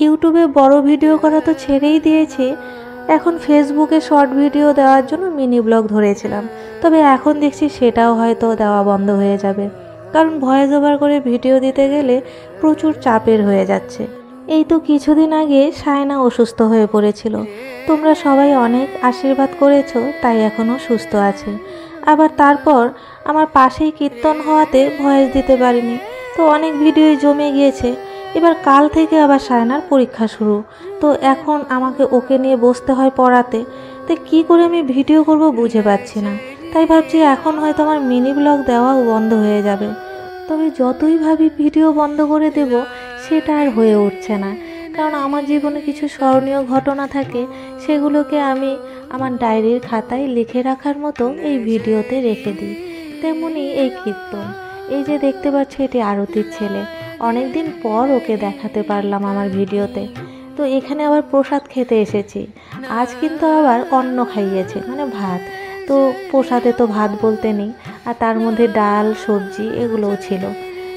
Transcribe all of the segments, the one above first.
ইউটিউবে বড় ভিডিও করা তো ছেড়েই দিয়েছি, এখন ফেসবুকে শর্ট ভিডিও দেওয়ার জন্য মিনি ব্লগ ধরেছিলাম। তবে এখন দেখছি সেটাও হয়তো দেওয়া বন্ধ হয়ে যাবে, কারণ ভয়েস ওভার করে ভিডিও দিতে গেলে প্রচুর চাপের হয়ে যাচ্ছে। এই তো কিছুদিন আগে সায়না অসুস্থ হয়ে পড়েছিল, তোমরা সবাই অনেক আশীর্বাদ করেছো, তাই এখনও সুস্থ আছে। আবার তারপর আমার পাশেই কীর্তন হওয়াতে ভয়েস দিতে পারিনি, তো অনেক ভিডিওই জমে গিয়েছে। এবার কাল থেকে আবার সায়নার পরীক্ষা শুরু, তো এখন আমাকে ওকে নিয়ে বসতে হয় পড়াতে, তো কী করে আমি ভিডিও করব বুঝে পাচ্ছি না। তাই ভাবছি এখন হয়তো আমার মিনি ব্লগ দেওয়াও বন্ধ হয়ে যাবে। তবে যতই ভাবি ভিডিও বন্ধ করে দেব, সেটা আর হয়ে উঠছে না, কারণ আমার জীবনে কিছু স্মরণীয় ঘটনা থাকে, সেগুলোকে আমি আমার ডায়েরির খাতায় লিখে রাখার মতো এই ভিডিওতে রেখে দিই। তেমনি এই কীর্তন, এই যে দেখতে পাচ্ছ এটি আরতির ছেলে, অনেক দিন পর ওকে দেখাতে পারলাম আমার ভিডিওতে। তো এখানে আবার প্রসাদ খেতে এসেছি, আজ কিন্তু আবার অন্ন খাইয়েছে, মানে ভাত। তো প্রসাদে তো ভাত বলতে নেই, আর তার মধ্যে ডাল সবজি এগুলোও ছিল।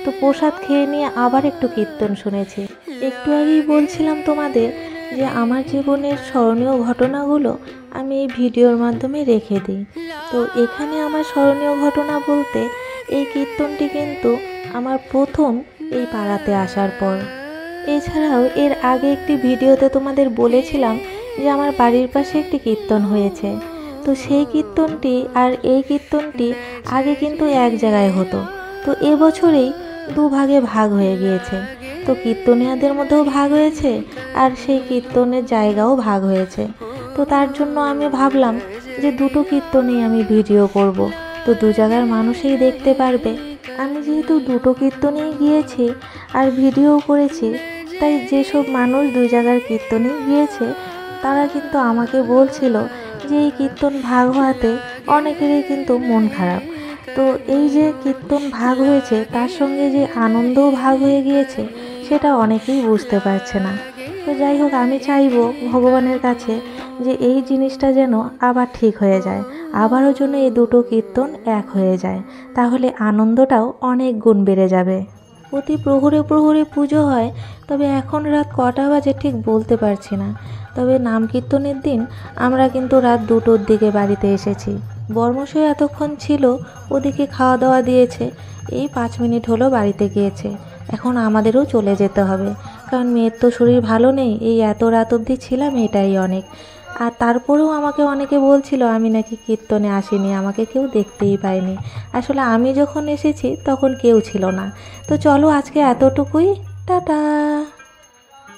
তো প্রসাদ খেয়ে নিয়ে আবার একটু কীর্তন শুনেছি। একটু আগেই বলছিলাম তোমাদের যে আমার জীবনের স্মরণীয় ঘটনাগুলো আমি এই ভিডিওর মাধ্যমে রেখে দিই। তো এখানে আমার স্মরণীয় ঘটনা বলতে এই কীর্তনটি কিন্তু আমার প্রথম এই পাড়াতে আসার পর। এছাড়াও এর আগে একটি ভিডিওতে তোমাদের বলেছিলাম যে আমার বাড়ির পাশে একটি কীর্তন হয়েছে। তো সেই কীর্তনটি আর এই কীর্তনটি আগে কিন্তু এক জায়গায় হতো, তো এবছরেই দুভাগে ভাগ হয়ে গিয়েছে। তো কীর্তনিয়াদের মধ্যেও ভাগ হয়েছে, আর সেই কীর্তনের জায়গাও ভাগ হয়েছে। তো তার জন্য আমি ভাবলাম যে দুটো কীর্তনেই আমি ভিডিও করব, তো দু জায়গার মানুষই দেখতে পারবে। আমি যেহেতু দুটো কীর্তনেই গিয়েছি আর ভিডিও করেছি, তাই যেসব মানুষ দুই জায়গার কীর্তনেই গিয়েছে তারা কিন্তু আমাকে বলছিল যে এই কীর্তন ভাগ হওয়াতে অনেকেরই কিন্তু মন খারাপ। তো এই যে কীর্তন ভাগ হয়েছে তার সঙ্গে যে আনন্দও ভাগ হয়ে গিয়েছে, সেটা অনেকেই বুঝতে পারছে না। তো যাই হোক, আমি চাইবো ভগবানের কাছে যে এই জিনিসটা যেন আবার ঠিক হয়ে যায়, আবারও যেন এই দুটো কীর্তন এক হয়ে যায়, তাহলে আনন্দটাও অনেক গুণ বেড়ে যাবে। প্রতি প্রহরে প্রহরে পুজো হয়, তবে এখন রাত কটা বাজে ঠিক বলতে পারছি না। তবে নাম কীর্তনের দিন আমরা কিন্তু রাত 2টোর দিকে বাড়িতে এসেছি। বর্মশাই এতক্ষণ ছিল, ওদিকে খাওয়া দাওয়া দিয়েছে, এই 5 মিনিট হলো বাড়িতে গিয়েছে। এখন আমাদেরও চলে যেতে হবে, কারণ মেয়ের তো শরীর ভালো নেই, এই এত রাত অবধি ছিলাম এটাই অনেক। আর তারপরেও আমাকে অনেকে বলছিল আমি নাকি কীর্তনে আসিনি, আমাকে কেউ দেখতেই পায়নি। আসলে আমি যখন এসেছি তখন কেউ ছিল না। তো চলো আজকে এতটুকুই, টাটা।